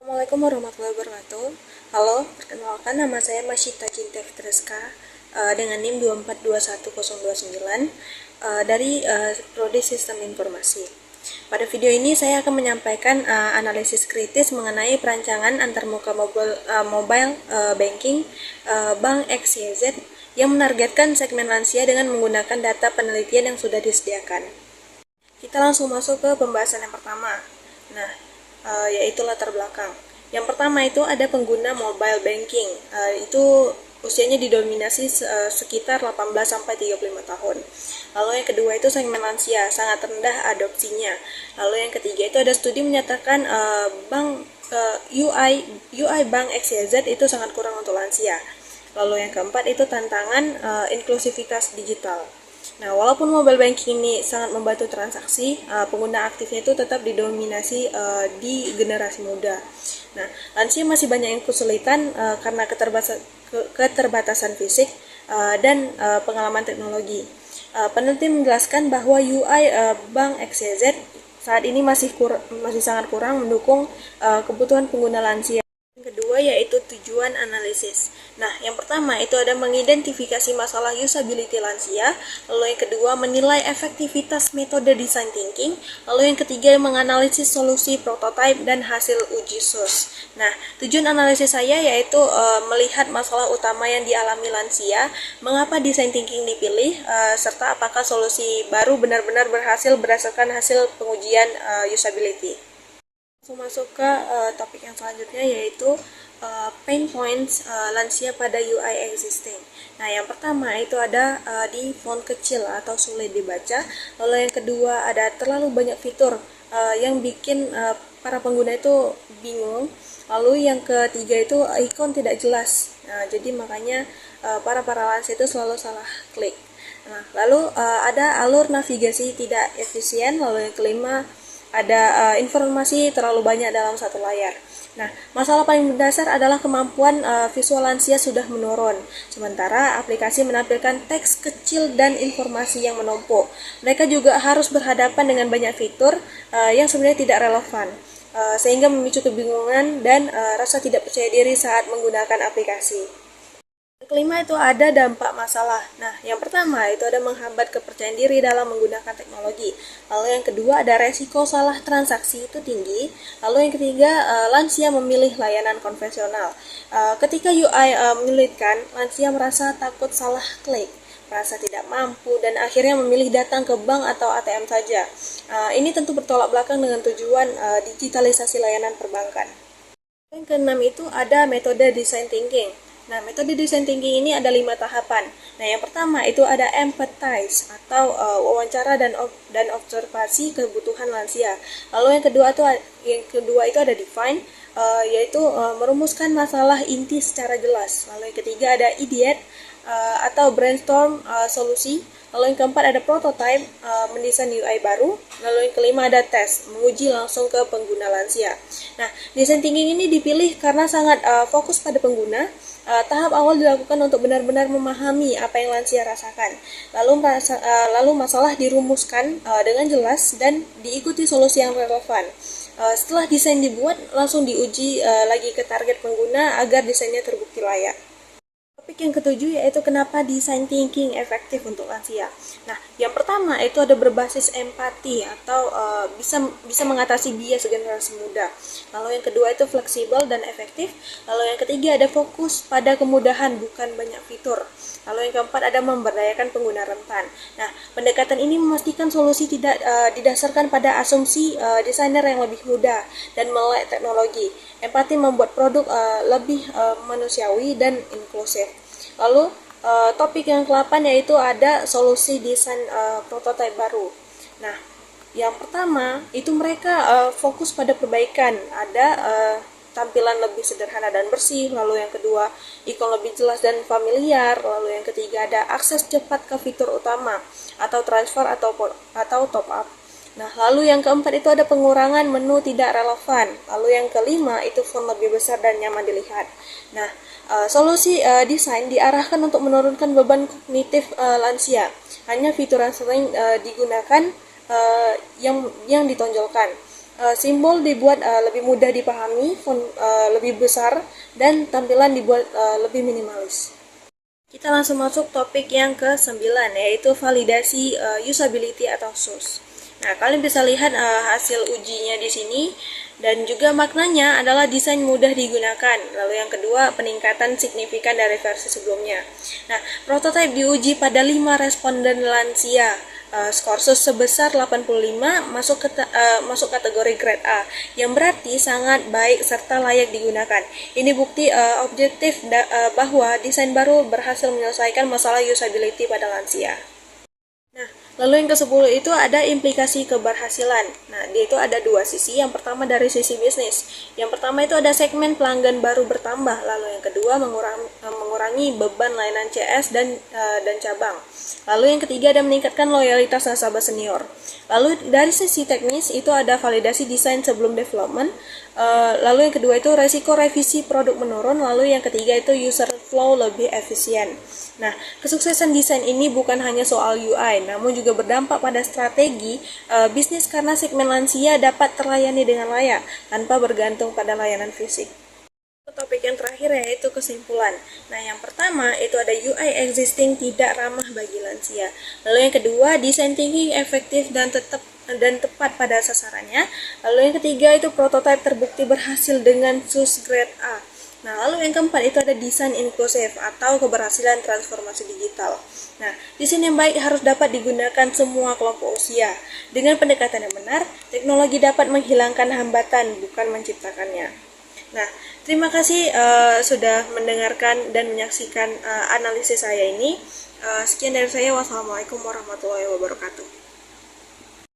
Assalamualaikum warahmatullahi wabarakatuh. Halo, perkenalkan nama saya Masyita Cinta Fitreska dengan NIM 2421029 dari Prodi Sistem Informasi. Pada video ini saya akan menyampaikan analisis kritis mengenai perancangan antarmuka mobile banking Bank XYZ yang menargetkan segmen lansia dengan menggunakan data penelitian yang sudah disediakan. Kita langsung masuk ke pembahasan yang pertama. Nah, yaitu latar belakang. Yang pertama itu ada pengguna mobile banking. Itu usianya didominasi sekitar 18-35 tahun. Lalu yang kedua itu segmen lansia, sangat rendah adopsinya. Lalu yang ketiga itu ada studi menyatakan UI Bank XYZ itu sangat kurang untuk lansia. Lalu yang keempat itu tantangan inklusivitas digital. Nah, walaupun mobile banking ini sangat membantu transaksi, pengguna aktifnya itu tetap didominasi di generasi muda. Nah, lansia masih banyak yang kesulitan karena keterbatasan fisik dan pengalaman teknologi. Peneliti menjelaskan bahwa UI Bank XYZ saat ini masih sangat kurang mendukung kebutuhan pengguna lansia. Yang kedua yaitu tujuan analisis. Nah, yang pertama itu ada mengidentifikasi masalah usability lansia, lalu yang kedua menilai efektivitas metode design thinking, lalu yang ketiga menganalisis solusi prototype dan hasil uji source. Nah, tujuan analisis saya yaitu melihat masalah utama yang dialami lansia, mengapa design thinking dipilih, serta apakah solusi baru benar-benar berhasil berdasarkan hasil pengujian usability. Masuk ke topik yang selanjutnya yaitu pain points lansia pada UI existing. Nah, yang pertama itu ada di font kecil atau sulit dibaca. Lalu yang kedua ada terlalu banyak fitur yang bikin para pengguna itu bingung. Lalu yang ketiga itu ikon tidak jelas. Nah, jadi makanya para lansia itu selalu salah klik. Nah, lalu ada alur navigasi tidak efisien. Lalu yang kelima ada informasi terlalu banyak dalam satu layar. Nah, masalah paling mendasar adalah kemampuan visual lansia sudah menurun, sementara aplikasi menampilkan teks kecil dan informasi yang menumpuk. Mereka juga harus berhadapan dengan banyak fitur yang sebenarnya tidak relevan, sehingga memicu kebingungan dan rasa tidak percaya diri saat menggunakan aplikasi. Yang kelima itu ada dampak masalah. Nah, yang pertama itu ada menghambat kepercayaan diri dalam menggunakan teknologi. Lalu yang kedua ada resiko salah transaksi itu tinggi. Lalu yang ketiga lansia memilih layanan konvensional. Ketika UI menyulitkan, lansia merasa takut salah klik, merasa tidak mampu dan akhirnya memilih datang ke bank atau ATM saja. Ini tentu bertolak belakang dengan tujuan digitalisasi layanan perbankan. Yang keenam itu ada metode design thinking. Nah, metode design thinking ini ada 5 tahapan. Nah, yang pertama itu ada empathize atau wawancara dan observasi kebutuhan lansia. Lalu yang kedua itu ada define, yaitu merumuskan masalah inti secara jelas. Lalu yang ketiga ada ideate atau brainstorm solusi. Lalu yang keempat ada prototype, mendesain UI baru. Lalu yang kelima ada test, menguji langsung ke pengguna lansia. Nah, design thinking ini dipilih karena sangat fokus pada pengguna. Tahap awal dilakukan untuk benar-benar memahami apa yang lansia rasakan. Lalu masalah dirumuskan dengan jelas dan diikuti solusi yang relevan. Setelah desain dibuat, langsung diuji lagi ke target pengguna agar desainnya terbukti layak. Topik yang ketujuh yaitu kenapa design thinking efektif untuk lansia. Nah, yang pertama itu ada berbasis empati atau bisa mengatasi bias generasi muda. Lalu yang kedua itu fleksibel dan efektif. Lalu yang ketiga ada fokus pada kemudahan bukan banyak fitur. Lalu yang keempat ada memberdayakan pengguna rentan. Nah, pendekatan ini memastikan solusi tidak didasarkan pada asumsi desainer yang lebih mudah dan melek teknologi. Empati membuat produk lebih manusiawi dan inklusif. Lalu topik yang ke-8 yaitu ada solusi desain prototipe baru. Nah, yang pertama itu mereka fokus pada perbaikan. Ada tampilan lebih sederhana dan bersih. Lalu yang kedua ikon lebih jelas dan familiar. Lalu yang ketiga ada akses cepat ke fitur utama atau transfer atau top up. Nah, lalu yang keempat itu ada pengurangan menu tidak relevan. Lalu yang kelima itu font lebih besar dan nyaman dilihat. Nah, solusi desain diarahkan untuk menurunkan beban kognitif lansia. Hanya fitur yang sering digunakan yang ditonjolkan. Simbol dibuat lebih mudah dipahami, font lebih besar, dan tampilan dibuat lebih minimalis. Kita langsung masuk topik yang ke-9, yaitu validasi usability atau SUS. Nah, kalian bisa lihat hasil ujinya di sini, dan juga maknanya adalah desain mudah digunakan. Lalu yang kedua, peningkatan signifikan dari versi sebelumnya. Nah, prototipe diuji pada 5 responden lansia. Skor SUS sebesar 85 masuk kategori grade A, yang berarti sangat baik serta layak digunakan. Ini bukti objektif bahwa desain baru berhasil menyelesaikan masalah usability pada lansia. Nah, lalu yang ke-10 itu ada implikasi keberhasilan. Nah, dia itu ada dua sisi. Yang pertama dari sisi bisnis. Yang pertama itu ada segmen pelanggan baru bertambah. Lalu yang kedua mengurangi beban layanan CS dan cabang. Lalu yang ketiga ada meningkatkan loyalitas nasabah senior. Lalu dari sisi teknis itu ada validasi desain sebelum development. Lalu yang kedua itu resiko revisi produk menurun. Lalu yang ketiga itu user flow lebih efisien. Nah, kesuksesan desain ini bukan hanya soal UI, namun juga berdampak pada strategi bisnis karena segmen lansia dapat terlayani dengan layak tanpa bergantung pada layanan fisik. Topik yang terakhir yaitu kesimpulan. Nah, yang pertama itu ada UI existing tidak ramah bagi lansia. Lalu yang kedua, desain thinking efektif dan tepat pada sasarannya. Lalu yang ketiga itu prototipe terbukti berhasil dengan SUS grade A. Nah, lalu yang keempat itu ada desain inklusif atau keberhasilan transformasi digital. Nah, desain yang baik harus dapat digunakan semua kelompok usia. Dengan pendekatan yang benar, teknologi dapat menghilangkan hambatan, bukan menciptakannya. Nah, terima kasih sudah mendengarkan dan menyaksikan analisis saya ini. Sekian dari saya. Wassalamualaikum warahmatullahi wabarakatuh.